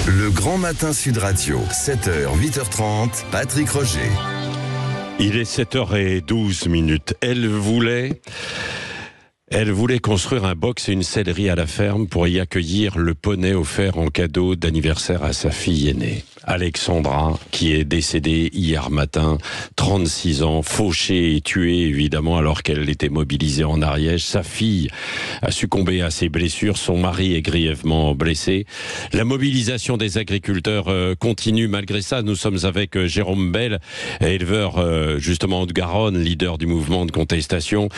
Le Grand Matin Sud Radio, 7h, 8h30, Patrick Roger. Il est 7h12. Elle voulait construire un box et une sellerie à la ferme pour y accueillir le poney offert en cadeau d'anniversaire à sa fille aînée, Alexandra, qui est décédée hier matin, 36 ans, fauchée et tuée évidemment alors qu'elle était mobilisée en Ariège. Sa fille a succombé à ses blessures, son mari est grièvement blessé. La mobilisation des agriculteurs continue malgré ça. Nous sommes avec Jérôme Bel, éleveur justement de Garonne, leader du mouvement de contestation.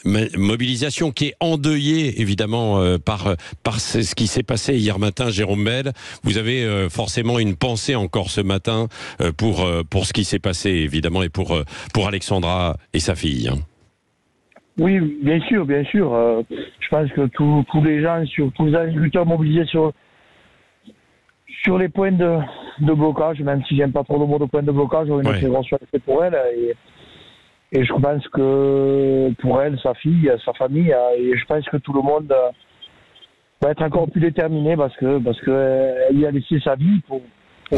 Mobilisation qui est endeuillée évidemment par ce qui s'est passé hier matin. Jérôme Bel, vous avez forcément une pensée encore ce matin pour ce qui s'est passé évidemment et pour Alexandra et sa fille. Oui, bien sûr. Je pense que tous les gens, tous les agriculteurs mobilisés sur les points de blocage, même si j'aime pas trop le mot de point de blocage, ont une très grosse fierté pour elle. Et je pense que pour elle, sa fille, sa famille, et je pense que tout le monde va être encore plus déterminé parce que elle y a laissé sa vie pour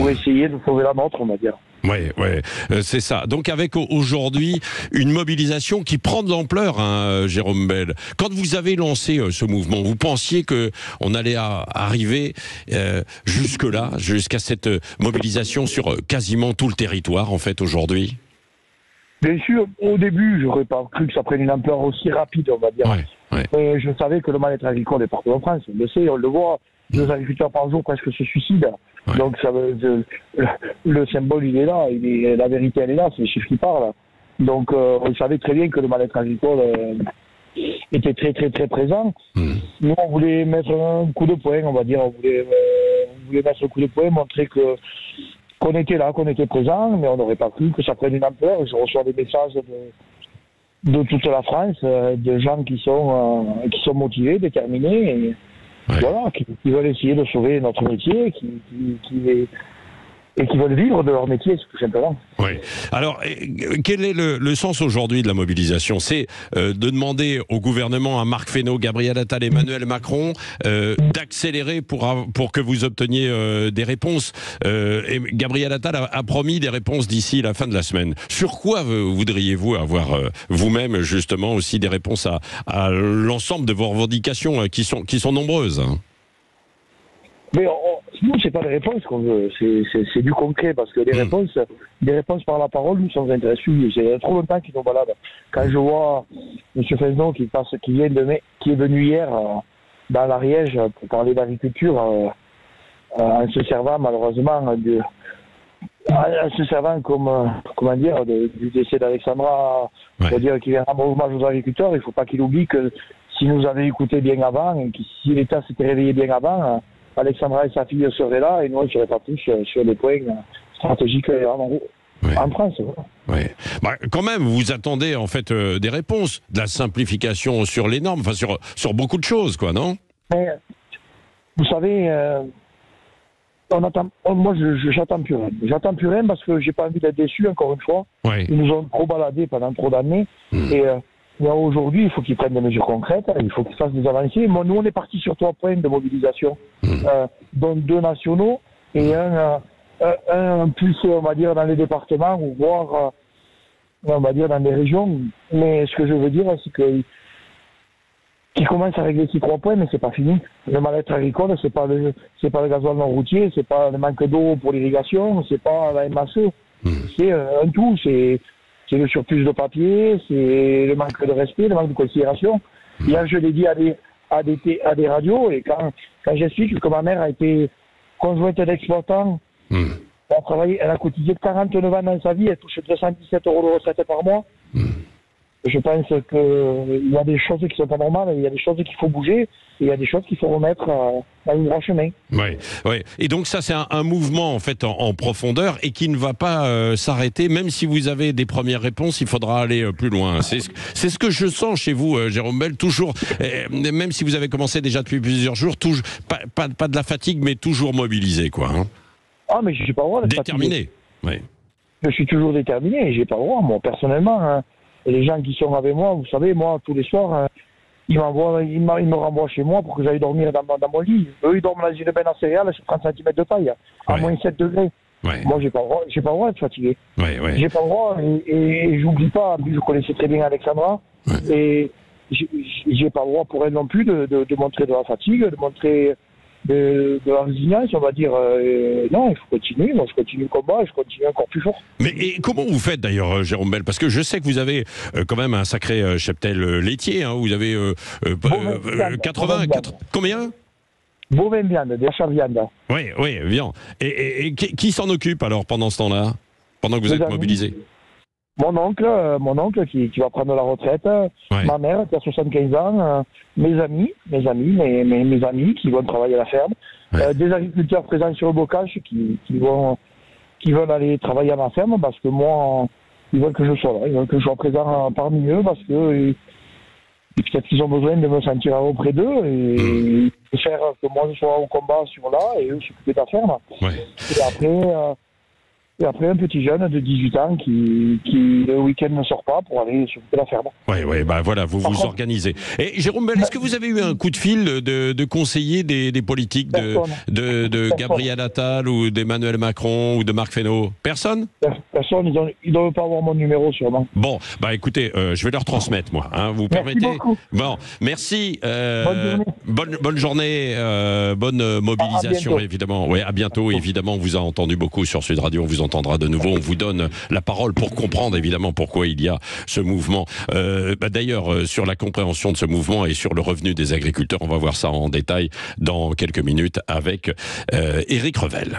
essayer de sauver la nôtre, on va dire. Oui, c'est ça. Donc avec aujourd'hui une mobilisation qui prend de l'ampleur, Jérôme Bel. Quand vous avez lancé ce mouvement, vous pensiez que on allait arriver jusque-là, jusqu'à cette mobilisation sur quasiment tout le territoire, en fait, aujourd'hui? Bien sûr, au début, j'aurais pas cru que ça prenne une ampleur aussi rapide, on va dire. Mais je savais que le mal-être agricole est partout en France. On le sait, on le voit. 2 agriculteurs par jour presque se suicident. Donc le symbole, il est là. La vérité, elle est là. C'est les chiffres qui parlent. Donc on savait très bien que le mal-être agricole était très, très, très présent. Nous, on voulait mettre un coup de poing, on va dire. On voulait mettre un coup de poing, montrer qu'on était là, qu'on était présent, mais on n'aurait pas cru que ça prenne une ampleur. Je reçois des messages de toute la France, de gens qui sont motivés, déterminés, et voilà, qui veulent essayer de sauver notre métier, et qui veulent vivre de leur métier, tout simplement. Oui. Alors, quel est le sens aujourd'hui de la mobilisation? C'est de demander au gouvernement, à Marc Fesneau, Gabriel Attal, Emmanuel Macron, d'accélérer pour que vous obteniez des réponses. Et Gabriel Attal a promis des réponses d'ici la fin de la semaine. Sur quoi voudriez-vous avoir vous-même justement aussi des réponses à l'ensemble de vos revendications qui sont nombreuses? Mais nous, c'est pas des réponses qu'on veut, c'est du concret, parce que des réponses par la parole, nous, ça nous intéresse plus. C'est trop longtemps qu'ils sont malades. Quand je vois M. Fesneau qui est venu hier dans l'Ariège pour parler d'agriculture, en se servant malheureusement du décès d'Alexandra, pour dire qu'il vient rendre hommage aux agriculteurs, il faut pas qu'il oublie que si nous avait écouté bien avant, et que si l'État s'était réveillé bien avant, Alexandra et sa fille seraient là, et nous, on ne serait pas plus sur des points stratégiques en France. Oui. Quand même, vous attendez en fait des réponses, de la simplification sur les normes, enfin sur beaucoup de choses, quoi, non? Mais, vous savez, moi, j'attends plus rien. J'attends plus rien parce que j'ai pas envie d'être déçu, encore une fois. Ils nous ont trop baladés pendant trop d'années. Et aujourd'hui, il faut qu'ils prennent des mesures concrètes, il faut qu'ils fassent des avancées. Nous, on est parti sur 3 points de mobilisation, dont 2 nationaux et un plus, on va dire, dans les départements ou voire, on va dire, dans les régions. Mais ce que je veux dire, c'est qu'ils commencent à régler ces 3 points, mais c'est pas fini. Le mal-être agricole, c'est pas le gasoil non routier, c'est pas le manque d'eau pour l'irrigation, c'est pas la MACE. C'est un tout, c'est le surplus de papier, c'est le manque de respect, le manque de considération. Hier, je l'ai dit à des radios, et quand j'explique que ma mère a été conjointe d'exploitant, elle a cotisé 49 ans dans sa vie, elle touche 217 € de retraite par mois. Je pense qu'il y a des choses qui sont pas normales, il y a des choses qu'il faut bouger, et il y a des choses qu'il faut remettre dans le droit chemin. Oui. Et donc ça, c'est un mouvement en fait en profondeur et qui ne va pas s'arrêter. Même si vous avez des premières réponses, il faudra aller plus loin. C'est ce que je sens chez vous, Jérôme Bel, toujours, même si vous avez commencé déjà depuis plusieurs jours, toujours, pas de la fatigue, mais toujours mobilisé, quoi. Ah, mais je suis pas le droit d'être déterminé. Oui. Je suis toujours déterminé, j'ai pas le droit, moi, personnellement. Et les gens qui sont avec moi, vous savez, moi, tous les soirs, ils me renvoient chez moi pour que j'aille dormir dans mon lit. Eux, ils dorment dans une benne à céréales sur 30 cm de taille, à moins 7 degrés. Ouais. Moi, j'ai pas le droit d'être fatigué. J'ai pas le droit, et j'oublie pas, en plus, je connaissais très bien Alexandra, et j'ai pas le droit pour elle non plus de montrer de la fatigue, de montrer de la résilience, on va dire. Non, il faut continuer. Moi, je continue le combat et je continue encore plus fort. Mais comment vous faites d'ailleurs, Jérôme Bel? Parce que je sais que vous avez quand même un sacré cheptel laitier. Hein, vous avez 80, combien? Bovin viande, des achats viande. Oui, viande. Et qui s'en occupe alors pendant ce temps-là, pendant que vous êtes mobilisé? Mon oncle qui va prendre la retraite, ma mère qui a 75 ans, mes amis qui vont travailler à la ferme, des agriculteurs présents sur le bocage qui veulent aller travailler à ma ferme parce que moi, ils veulent que je sois là, ils veulent que je sois présent parmi eux parce que peut-être qu'ils ont besoin de me sentir auprès d'eux et de faire que moi je sois au combat sur là et eux s'occuper de la ferme. Et après, un petit jeune de 18 ans qui le week-end ne sort pas pour aller s'occuper de la ferme. Oui, bah voilà, vous vous organisez. Et Jérôme Bel, est-ce que vous avez eu un coup de fil de conseiller des politiques de Gabriel Attal ou d'Emmanuel Macron ou de Marc Fesneau? Personne? Personne, ils ne doivent pas avoir mon numéro sûrement. Bon, bah écoutez, je vais leur transmettre moi. Hein, vous permettez? Beaucoup. Bon, merci. Bonne journée. Bonne mobilisation évidemment. Oui, à bientôt. Évidemment, on vous a entendu beaucoup sur Sud Radio. On vous entendra de nouveau. On vous donne la parole pour comprendre évidemment pourquoi il y a ce mouvement. D'ailleurs, sur la compréhension de ce mouvement et sur le revenu des agriculteurs, on va voir ça en détail dans quelques minutes avec Éric Revel.